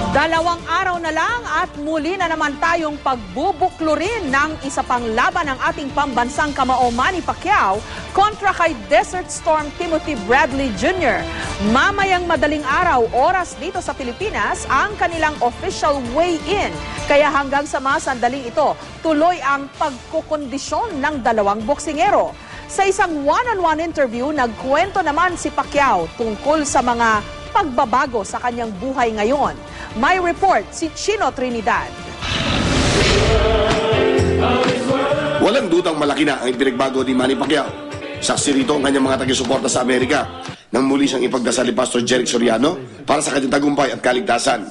Dalawang araw na lang at muli na naman tayong pagbubuklurin ng isa pang laban ng ating pambansang kamao Manny Pacquiao kontra kay Desert Storm Timothy Bradley Jr. Mamayang madaling araw, oras dito sa Pilipinas, ang kanilang official weigh-in. Kaya hanggang sa mga sandaling ito, tuloy ang pagkukondisyon ng dalawang boksingero. Sa isang one-on-one interview, nagkwento naman si Pacquiao tungkol sa mga pagbabago sa kanyang buhay ngayon. May report si Chino Trinidad. Walang dudang malaki na ang ipinagbago ni Manny Pacquiao. Saksi rito ang kanyang mga taga-suporta sa Amerika nang muli siyang ipagdasal ni Pastor Jeric Soriano para sa kanyang tagumpay at kaligtasan.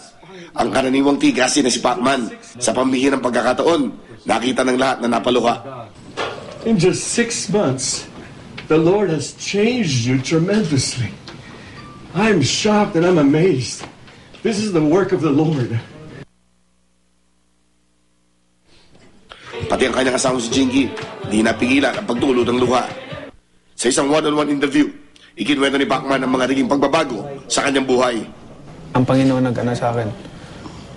Ang karaniwang tigasin na si Pacman sa pambihirang pagkakataon, nakita ng lahat na napaluha. In just 6 months, the Lord has changed you tremendously. I'm shocked and I'm amazed. This is the work of the Lord. Pati ang kanyang asawa si Jinky, di napigilan ang pagtulo ng luha. Sa isang one-on-one interview, ikinwento ni Pacman ang mga naging pagbabago sa kanyang buhay. Ang Panginoon nag-ana sa akin.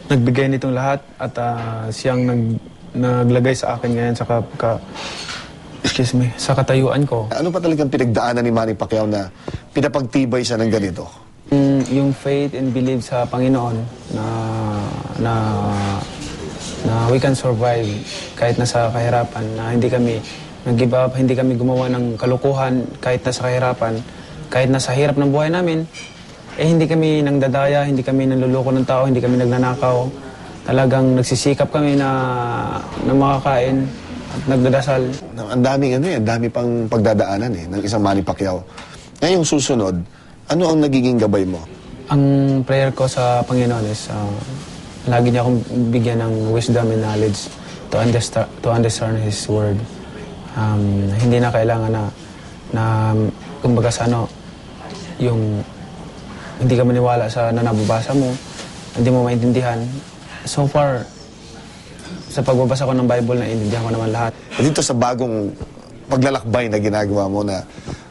Nagbigay nitong lahat at siyang naglagay sa akin ngayon sa katayuan ko. Ano pa talagang pinagdaanan ni Manny Pacquiao na pinapagtibay siya ng ganito? Yung faith and belief sa Panginoon na we can survive kahit nasa kahirapan, na hindi kami nag-give up, hindi kami gumawa ng kalukuhan kahit nasa kahirapan, kahit nasa hirap ng buhay namin, hindi kami nangdadaya, hindi kami nanluloko ng tao, hindi kami nagnanakaw. Talagang nagsisikap kami na makakain at nagdadasal. Ang dami pang pagdadaanan ng isang Manny Pacquiao. Ngayong susunod, ano ang nagiging gabay mo? Ang prayer ko sa Panginoon is lagi niya akong bigyan ng wisdom and knowledge to understand His Word. Hindi na kailangan na kumbaga sa yung hindi ka maniwala sa nababasa mo, hindi mo maintindihan. So far, sa pagbabasa ko ng Bible, naiintindihan ko naman lahat. Dito sa bagong paglalakbay na ginagawa mo na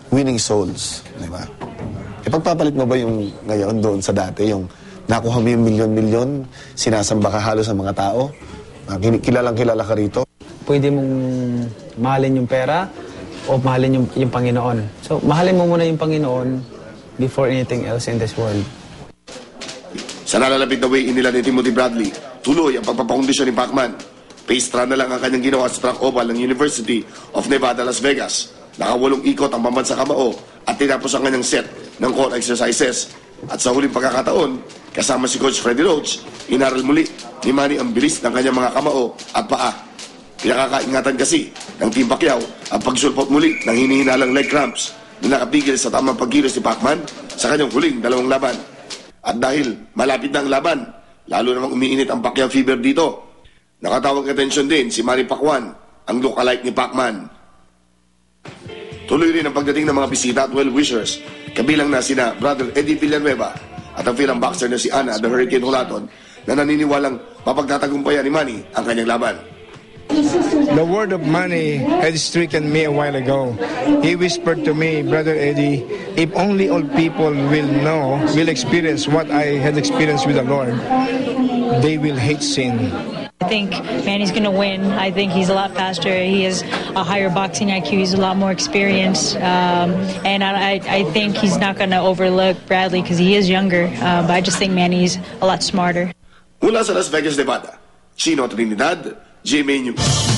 winning souls, di ba? Ipagpapalit mo ba yung ngayon doon sa dati, yung nakuha mo yung milyon-milyon, sinasamba ka halos sa mga tao, kilalang-kilala ka rito? Pwede mong mahalin yung pera o mahalin yung Panginoon. So, mahalin mo muna yung Panginoon before anything else in this world. Sa nalalapit na way-in nila ni Timothy Bradley, tuloy ang pagpapakondisyon ni Pacman. Pace run na lang ang kanyang ginawa sa track oval ng University of Nevada, Las Vegas. Naka-8 ikot ang pambansa kamao at tinapos ang kanyang set ng core exercises. At sa huling pagkakataon, kasama si Coach Freddie Roach, inaral muli ni Manny ang bilis ng kanyang mga kamao at paa. Pinakakaingatan kasi ng Team Pacquiao ang pagsulpot muli ng hinihinalang leg cramps na nakapigil sa tamang pagkilos ni Pacman sa kanyang huling dalawang laban. At dahil malapit na ang laban, lalo namang umiinit ang Pacquiao fever dito. Nakatawag atensyon din si Manny Pacquiao, ang look-alike ni Pacman. Tuloy rin ang pagdating ng mga bisita at well-wishers, kabilang na sina Brother Eddie Villanueva at ang filang boxer na si Ana the Hurricane Hulaton na naniniwalang mapagtatagumpayan ni Manny ang kanyang laban. The word of Manny had stricken me a while ago. He whispered to me, Brother Eddie, if only all people will experience what I had experienced with the Lord, they will hate sin. I think Manny's going to win. I think he's a lot faster. He has a higher boxing IQ. He's a lot more experienced. And I think he's not going to overlook Bradley because he is younger. But I just think Manny's a lot smarter. Mula sa Las Vegas, Nevada, Chino Trinidad, GMA News.